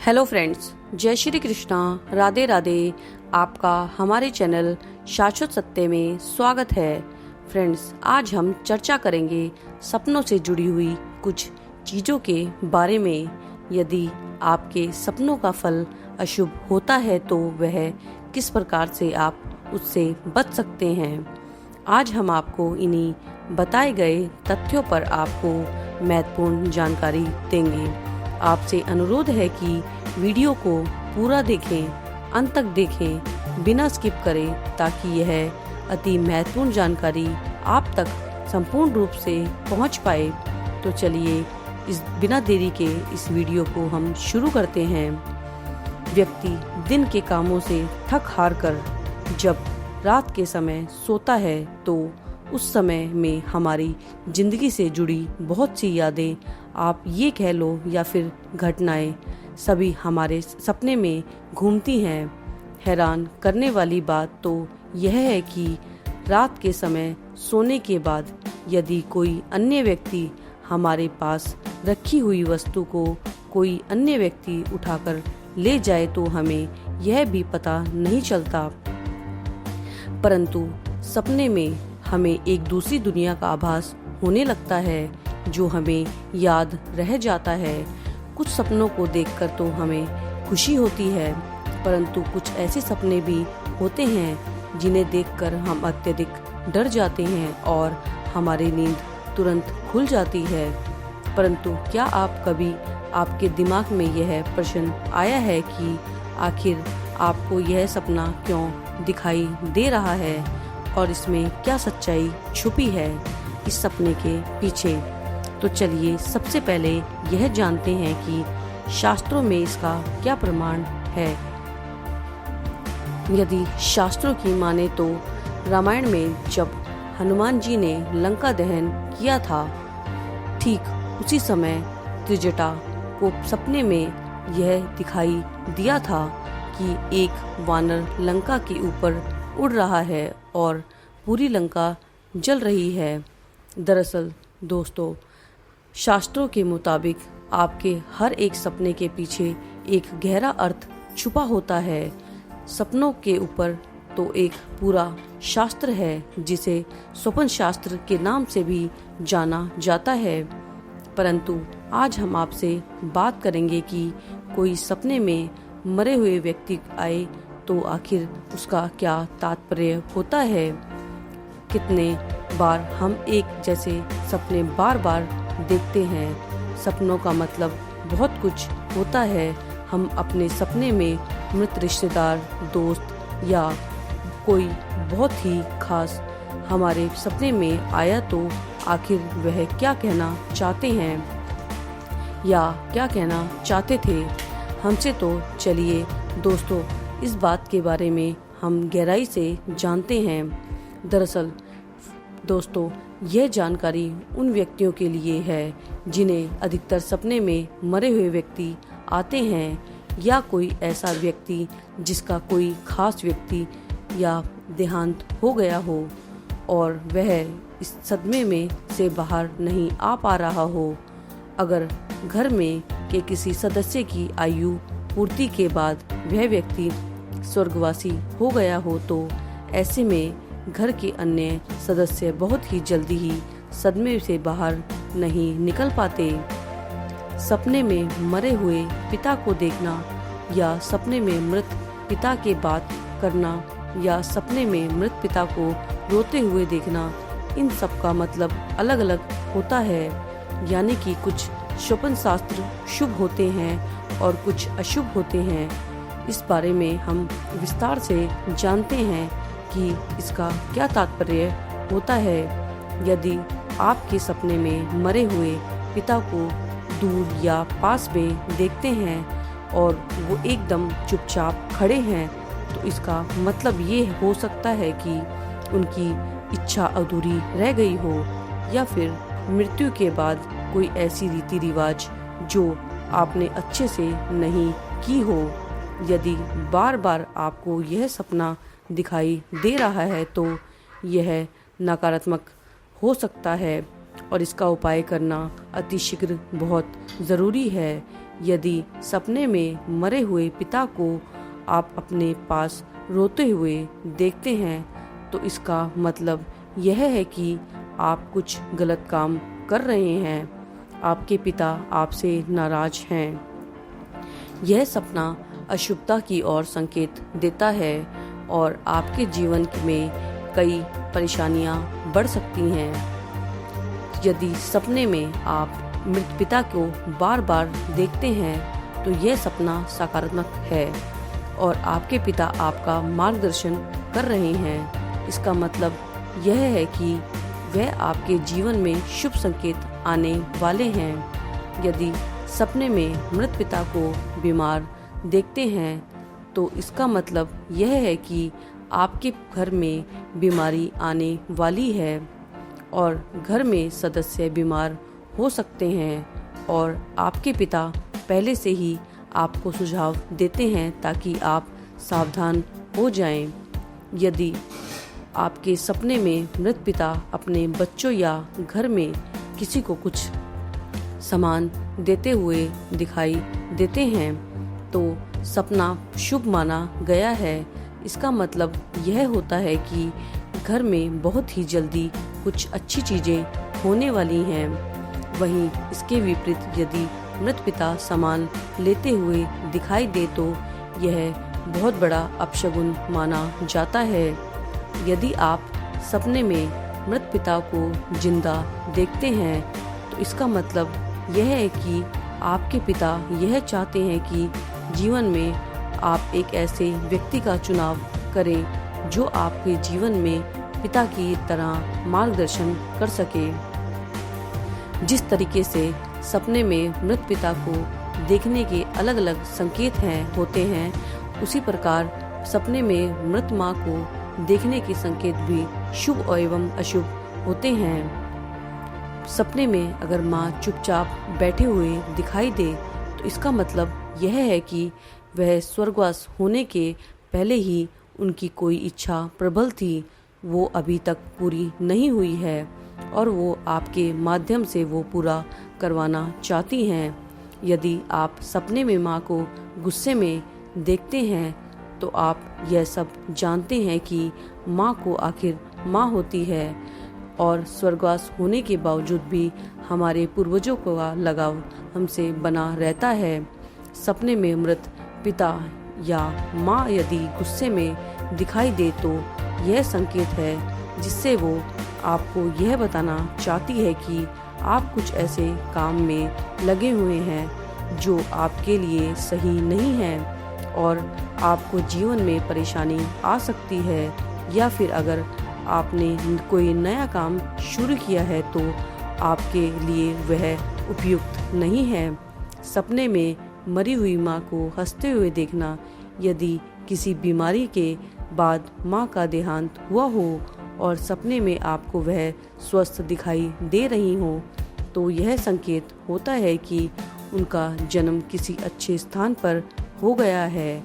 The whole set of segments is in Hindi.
हेलो फ्रेंड्स, जय श्री कृष्णा, राधे राधे। आपका हमारे चैनल शाश्वत सत्य में स्वागत है। फ्रेंड्स, आज हम चर्चा करेंगे सपनों से जुड़ी हुई कुछ चीज़ों के बारे में। यदि आपके सपनों का फल अशुभ होता है तो वह किस प्रकार से आप उससे बच सकते हैं। आज हम आपको इन्हीं बताए गए तथ्यों पर आपको महत्वपूर्ण जानकारी देंगे। आपसे अनुरोध है कि वीडियो को पूरा देखें, अंत तक देखें, बिना स्किप करें, ताकि यह अति महत्वपूर्ण जानकारी आप तक संपूर्ण रूप से पहुंच पाए। तो चलिए इस बिना देरी के इस वीडियो को हम शुरू करते हैं। व्यक्ति दिन के कामों से थक हार कर जब रात के समय सोता है तो उस समय में हमारी जिंदगी से जुड़ी बहुत सी यादें, आप ये कह लो या फिर घटनाएं, सभी हमारे सपने में घूमती हैं। हैरान करने वाली बात तो यह है कि रात के समय सोने के बाद यदि कोई अन्य व्यक्ति हमारे पास रखी हुई वस्तु को कोई अन्य व्यक्ति उठाकर ले जाए तो हमें यह भी पता नहीं चलता, परंतु सपने में हमें एक दूसरी दुनिया का आभास होने लगता है जो हमें याद रह जाता है। कुछ सपनों को देखकर तो हमें खुशी होती है, परंतु कुछ ऐसे सपने भी होते हैं जिन्हें देखकर हम अत्यधिक डर जाते हैं और हमारी नींद तुरंत खुल जाती है। परंतु क्या आप कभी आपके दिमाग में यह प्रश्न आया है कि आखिर आपको यह सपना क्यों दिखाई दे रहा है और इसमें क्या सच्चाई छुपी है इस सपने के पीछे। तो चलिए सबसे पहले यह जानते हैं कि शास्त्रों में इसका क्या प्रमाण है। यदि शास्त्रों की माने तो रामायण में जब हनुमान जी ने लंका दहन किया था, ठीक उसी समय त्रिजटा को सपने में यह दिखाई दिया था कि एक वानर लंका के ऊपर उड़ रहा है और पूरी लंका जल रही है। दरअसल दोस्तों, शास्त्रों के मुताबिक आपके हर एक सपने के पीछे एक गहरा अर्थ छुपा होता है। सपनों के ऊपर तो एक पूरा शास्त्र है जिसे स्वप्न शास्त्र के नाम से भी जाना जाता है, परंतु आज हम आपसे बात करेंगे कि कोई सपने में मरे हुए व्यक्ति आए तो आखिर उसका क्या तात्पर्य होता है। कितने बार हम एक जैसे सपने बार बार देखते हैं। सपनों का मतलब बहुत कुछ होता है। हम अपने सपने में मृत रिश्तेदार, दोस्त या कोई बहुत ही खास हमारे सपने में आया तो आखिर वह क्या कहना चाहते हैं या क्या कहना चाहते थे हमसे। तो चलिए दोस्तों इस बात के बारे में हम गहराई से जानते हैं। दरअसल दोस्तों, यह जानकारी उन व्यक्तियों के लिए है जिन्हें अधिकतर सपने में मरे हुए व्यक्ति आते हैं या कोई ऐसा व्यक्ति जिसका कोई खास व्यक्ति या देहांत हो गया हो और वह इस सदमे में से बाहर नहीं आ पा रहा हो। अगर घर में के किसी सदस्य की आयु पूर्ति के बाद वह व्यक्ति स्वर्गवासी हो गया हो तो ऐसे में घर के अन्य सदस्य बहुत ही जल्दी ही सदमे से बाहर नहीं निकल पाते। सपने में मरे हुए पिता को देखना या सपने में मृत पिता के बात करना या सपने में मृत पिता को रोते हुए देखना, इन सब का मतलब अलग अलग होता है। यानी कि कुछ स्वप्न शास्त्र शुभ होते हैं और कुछ अशुभ होते हैं। इस बारे में हम विस्तार से जानते हैं कि इसका क्या तात्पर्य होता है। यदि आपके सपने में मरे हुए पिता को दूर या पास में देखते हैं और वो एकदम चुपचाप खड़े हैं तो इसका मतलब ये हो सकता है कि उनकी इच्छा अधूरी रह गई हो या फिर मृत्यु के बाद कोई ऐसी रीति रिवाज जो आपने अच्छे से नहीं की हो। यदि बार बार आपको यह सपना दिखाई दे रहा है तो यह नकारात्मक हो सकता है और इसका उपाय करना अतिशीघ्र बहुत ज़रूरी है। यदि सपने में मरे हुए पिता को आप अपने पास रोते हुए देखते हैं तो इसका मतलब यह है कि आप कुछ गलत काम कर रहे हैं। आपके पिता आपसे नाराज हैं। यह सपना अशुभता की ओर संकेत देता है और आपके जीवन में कई परेशानियां बढ़ सकती हैं। यदि सपने में आप मृत पिता को बार बार देखते हैं तो यह सपना सकारात्मक है और आपके पिता आपका मार्गदर्शन कर रहे हैं। इसका मतलब यह है कि वह आपके जीवन में शुभ संकेत आने वाले हैं। यदि सपने में मृत पिता को बीमार देखते हैं तो इसका मतलब यह है कि आपके घर में बीमारी आने वाली है और घर में सदस्य बीमार हो सकते हैं और आपके पिता पहले से ही आपको सुझाव देते हैं ताकि आप सावधान हो जाएं। यदि आपके सपने में मृत पिता अपने बच्चों या घर में किसी को कुछ सामान देते हुए दिखाई देते हैं तो सपना शुभ माना गया है। इसका मतलब यह होता है कि घर में बहुत ही जल्दी कुछ अच्छी चीजें होने वाली हैं। वहीं इसके विपरीत यदि मृत पिता सामान लेते हुए दिखाई दे तो यह बहुत बड़ा अपशगुन माना जाता है। यदि आप सपने में मृत पिता को जिंदा देखते हैं तो इसका मतलब यह है कि आपके पिता यह चाहते हैं कि जीवन में आप एक ऐसे व्यक्ति का चुनाव करें जो आपके जीवन में पिता की तरह मार्गदर्शन कर सके। जिस तरीके से सपने में मृत पिता को देखने के अलग अलग संकेत होते हैं, उसी प्रकार सपने में मृत माँ को देखने के संकेत भी शुभ एवं अशुभ होते हैं। सपने में अगर माँ चुपचाप बैठे हुए दिखाई दे तो इसका मतलब यह है कि वह स्वर्गवास होने के पहले ही उनकी कोई इच्छा प्रबल थी, वो अभी तक पूरी नहीं हुई है और वो आपके माध्यम से वो पूरा करवाना चाहती हैं। यदि आप सपने में माँ को गुस्से में देखते हैं तो आप यह सब जानते हैं कि माँ को आखिर माँ होती है और स्वर्गवास होने के बावजूद भी हमारे पूर्वजों का लगाव हमसे बना रहता है। सपने में मृत पिता या माँ यदि गुस्से में दिखाई दे तो यह संकेत है जिससे वो आपको यह बताना चाहती है कि आप कुछ ऐसे काम में लगे हुए हैं जो आपके लिए सही नहीं है और आपको जीवन में परेशानी आ सकती है, या फिर अगर आपने कोई नया काम शुरू किया है तो आपके लिए वह उपयुक्त नहीं है। सपने में मरी हुई माँ को हंसते हुए देखना, यदि किसी बीमारी के बाद माँ का देहांत हुआ हो और सपने में आपको वह स्वस्थ दिखाई दे रही हो तो यह संकेत होता है कि उनका जन्म किसी अच्छे स्थान पर हो गया है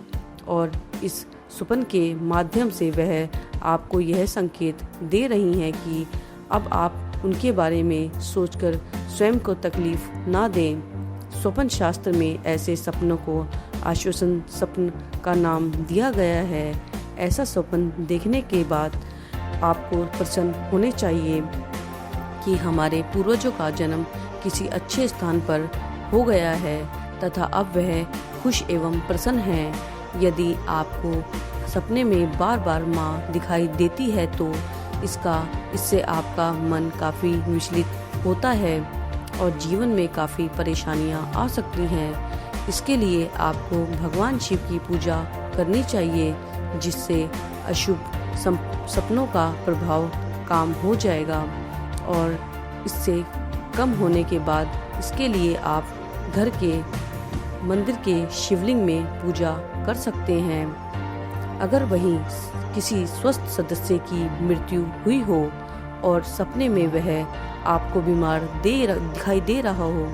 और इस सुपन के माध्यम से वह आपको यह संकेत दे रही हैं कि अब आप उनके बारे में सोचकर स्वयं को तकलीफ ना दें। स्वप्न शास्त्र में ऐसे सपनों को आश्वासन स्वप्न का नाम दिया गया है। ऐसा स्वप्न देखने के बाद आपको प्रसन्न होने चाहिए कि हमारे पूर्वजों का जन्म किसी अच्छे स्थान पर हो गया है तथा अब वह खुश एवं प्रसन्न हैं। यदि आपको सपने में बार बार माँ दिखाई देती है तो इससे आपका मन काफ़ी विचलित होता है और जीवन में काफ़ी परेशानियाँ आ सकती हैं। इसके लिए आपको भगवान शिव की पूजा करनी चाहिए जिससे अशुभ सपनों का प्रभाव कम हो जाएगा और इससे कम होने के बाद इसके लिए आप घर के मंदिर के शिवलिंग में पूजा कर सकते हैं। अगर वहीं किसी स्वस्थ सदस्य की मृत्यु हुई हो और सपने में वह आपको बीमार दिखाई दे रहा हो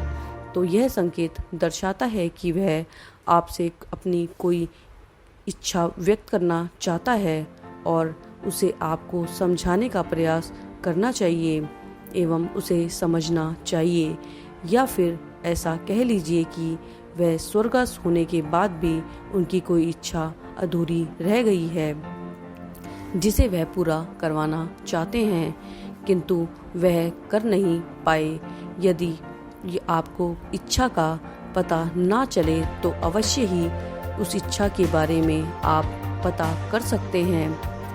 तो यह संकेत दर्शाता है कि वह आपसे अपनी कोई इच्छा व्यक्त करना चाहता है और उसे आपको समझाने का प्रयास करना चाहिए एवं उसे समझना चाहिए, या फिर ऐसा कह लीजिए कि वह स्वर्गवास होने के बाद भी उनकी कोई इच्छा अधूरी रह गई है जिसे वह पूरा करवाना चाहते हैं, किंतु वह कर नहीं पाए। यदि आपको इच्छा का पता ना चले तो अवश्य ही उस इच्छा के बारे में आप पता कर सकते हैं।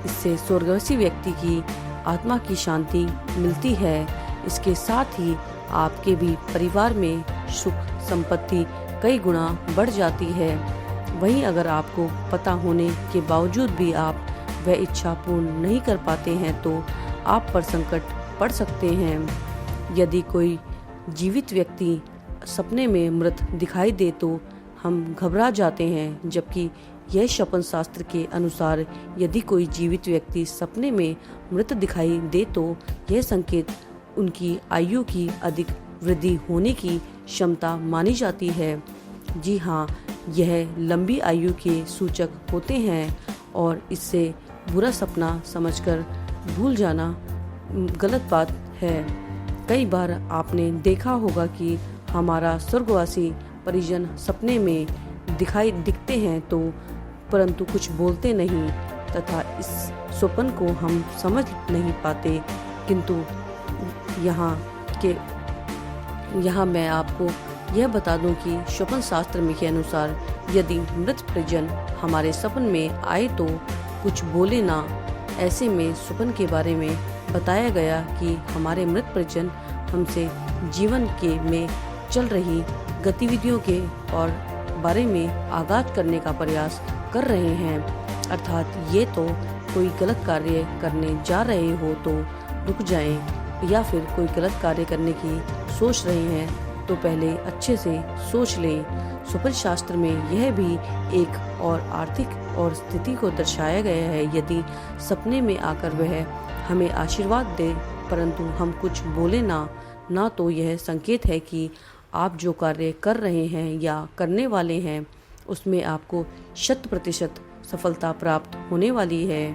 इससे स्वर्गवासी व्यक्ति की आत्मा की शांति मिलती है। इसके साथ ही आपके भी परिवार में सुख संपत्ति कई गुना बढ़ जाती है। वहीं अगर आपको पता होने के बावजूद भी आप वह इच्छा पूर्ण नहीं कर पाते हैं तो आप पर संकट पड़ सकते हैं। यदि कोई जीवित व्यक्ति सपने में मृत दिखाई दे तो हम घबरा जाते हैं, जबकि यह शपन शास्त्र के अनुसार यदि कोई जीवित व्यक्ति सपने में मृत दिखाई दे तो यह संकेत उनकी आयु की अधिक वृद्धि होने की क्षमता मानी जाती है। जी हाँ, यह लंबी आयु के सूचक होते हैं और इससे बुरा सपना समझकर भूल जाना गलत बात है। कई बार आपने देखा होगा कि हमारा स्वर्गवासी परिजन सपने में दिखते हैं तो परंतु कुछ बोलते नहीं तथा इस स्वप्न को हम समझ नहीं पाते, किंतु यहाँ मैं आपको यह बता दूं कि स्वप्न शास्त्र में के अनुसार यदि मृत परिजन हमारे सपन में आए तो कुछ बोले ना। ऐसे में स्वप्न के बारे में बताया गया कि हमारे मृत परिजन हमसे जीवन के में चल रही गतिविधियों के और बारे में आगाज करने का प्रयास कर रहे हैं, अर्थात ये तो कोई गलत कार्य करने जा रहे हो तो रुक जाएं, या फिर कोई गलत कार्य करने की सोच रहे हैं तो पहले अच्छे से सोच लें। स्वप्न शास्त्र में यह भी एक और आर्थिक और स्थिति को दर्शाया गया है। यदि सपने में आकर वह हमें आशीर्वाद दे परंतु हम कुछ बोले ना तो यह संकेत है कि आप जो कार्य कर रहे हैं या करने वाले हैं उसमें आपको 100% सफलता प्राप्त होने वाली है।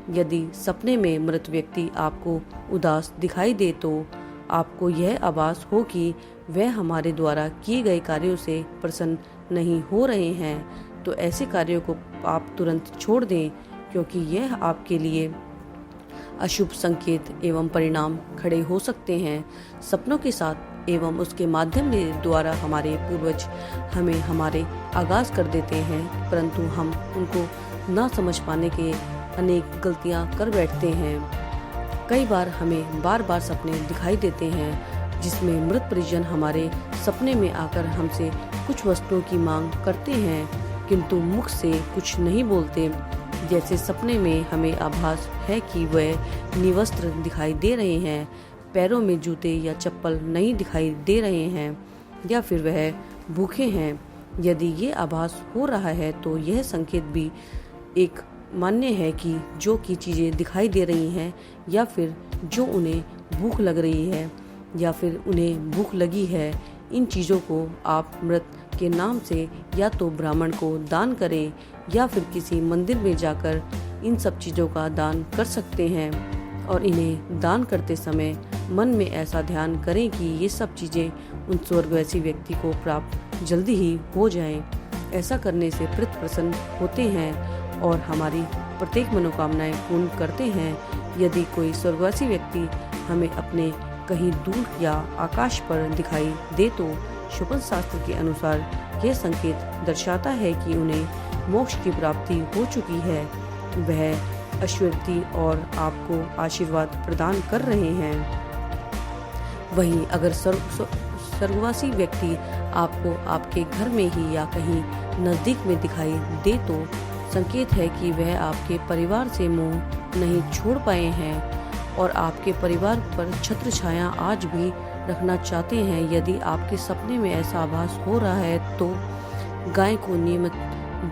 यदि सपने में मृत व्यक्ति आपको उदास दिखाई दे तो आपको यह आभास हो कि वह हमारे द्वारा किए गए कार्यों से प्रसन्न नहीं हो रहे हैं, तो ऐसे कार्यों को आप तुरंत छोड़ दें, क्योंकि यह आपके लिए अशुभ संकेत एवं परिणाम खड़े हो सकते हैं। सपनों के साथ एवं उसके माध्यम द्वारा हमारे पूर्वज हमें हमारे आगाज कर देते हैं, परंतु हम उनको न समझ पाने के अनेक गलतियां कर बैठते हैं। कई बार हमें बार बार सपने दिखाई देते हैं जिसमें मृत परिजन हमारे सपने में आकर हमसे कुछ वस्तुओं की मांग करते हैं, किंतु मुख से कुछ नहीं बोलते। जैसे सपने में हमें आभास है कि वह निवस्त्र दिखाई दे रहे हैं, पैरों में जूते या चप्पल नहीं दिखाई दे रहे हैं, या फिर वह भूखे हैं। यदि ये आभास हो रहा है तो यह संकेत भी एक मान्य है कि जो की चीजें दिखाई दे रही हैं या फिर जो उन्हें भूख लग रही है या फिर उन्हें भूख लगी है, इन चीज़ों को आप मृत के नाम से या तो ब्राह्मण को दान करें या फिर किसी मंदिर में जाकर इन सब चीज़ों का दान कर सकते हैं। और इन्हें दान करते समय मन में ऐसा ध्यान करें कि ये सब चीज़ें उन स्वर्गवासी व्यक्ति को प्राप्त जल्दी ही हो जाएं। ऐसा करने से प्रेत प्रसन्न होते हैं और हमारी प्रत्येक मनोकामनाएं पूर्ण करते हैं। यदि कोई स्वर्गवासी व्यक्ति हमें अपने कहीं दूर या आकाश पर दिखाई दे तो स्वप्न शास्त्र के अनुसार यह संकेत दर्शाता है कि उन्हें मोक्ष की प्राप्ति हो चुकी है, वह ऐश्वर्य और आपको आशीर्वाद प्रदान कर रहे हैं। वहीं अगर स्वर्गवासी व्यक्ति आपको आपके घर में ही या कहीं नजदीक में दिखाई दे तो संकेत है कि वह आपके परिवार से मोह नहीं छोड़ पाए हैं और आपके परिवार पर छत्र छाया आज भी रखना चाहते हैं। यदि आपके सपने में ऐसा आभास हो रहा है तो गाय को नियमित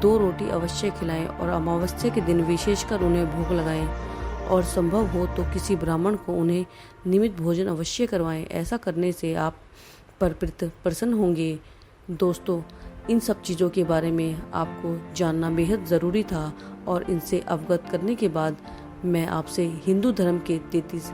2 रोटी अवश्य खिलाएं और अमावस्या के दिन विशेषकर उन्हें भोग लगाएं और संभव हो तो किसी ब्राह्मण को उन्हें नियमित भोजन अवश्य करवाएं। ऐसा करने से आप पर प्रसन्न होंगे। दोस्तों, इन सब चीज़ों के बारे में आपको जानना बेहद ज़रूरी था और इनसे अवगत करने के बाद मैं आपसे हिंदू धर्म के 33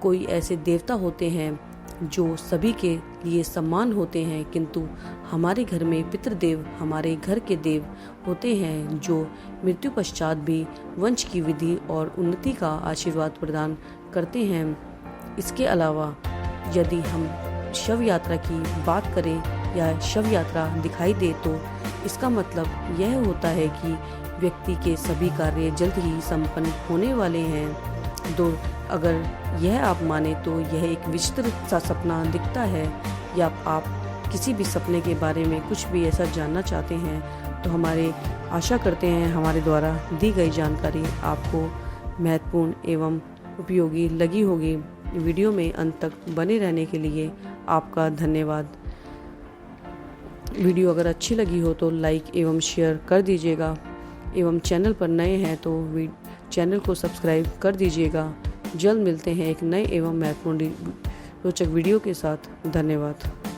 कोई ऐसे देवता होते हैं जो सभी के लिए सम्मान होते हैं, किंतु हमारे घर में पितृदेव हमारे घर के देव होते हैं, जो मृत्यु पश्चात भी वंश की वृद्धि और उन्नति का आशीर्वाद प्रदान करते हैं। इसके अलावा यदि हम शव यात्रा की बात करें या शव यात्रा दिखाई दे तो इसका मतलब यह होता है कि व्यक्ति के सभी कार्य जल्द ही संपन्न होने वाले हैं। तो अगर यह आप माने तो यह एक विचित्र सा सपना दिखता है, या आप किसी भी सपने के बारे में कुछ भी ऐसा जानना चाहते हैं तो हमारे आशा करते हैं हमारे द्वारा दी गई जानकारी आपको महत्वपूर्ण एवं उपयोगी लगी होगी। वीडियो में अंत तक बने रहने के लिए आपका धन्यवाद। वीडियो अगर अच्छी लगी हो तो लाइक एवं शेयर कर दीजिएगा, एवं चैनल पर नए हैं तो चैनल को सब्सक्राइब कर दीजिएगा। जल्द मिलते हैं एक नए एवं महत्वपूर्ण रोचक वीडियो के साथ। धन्यवाद।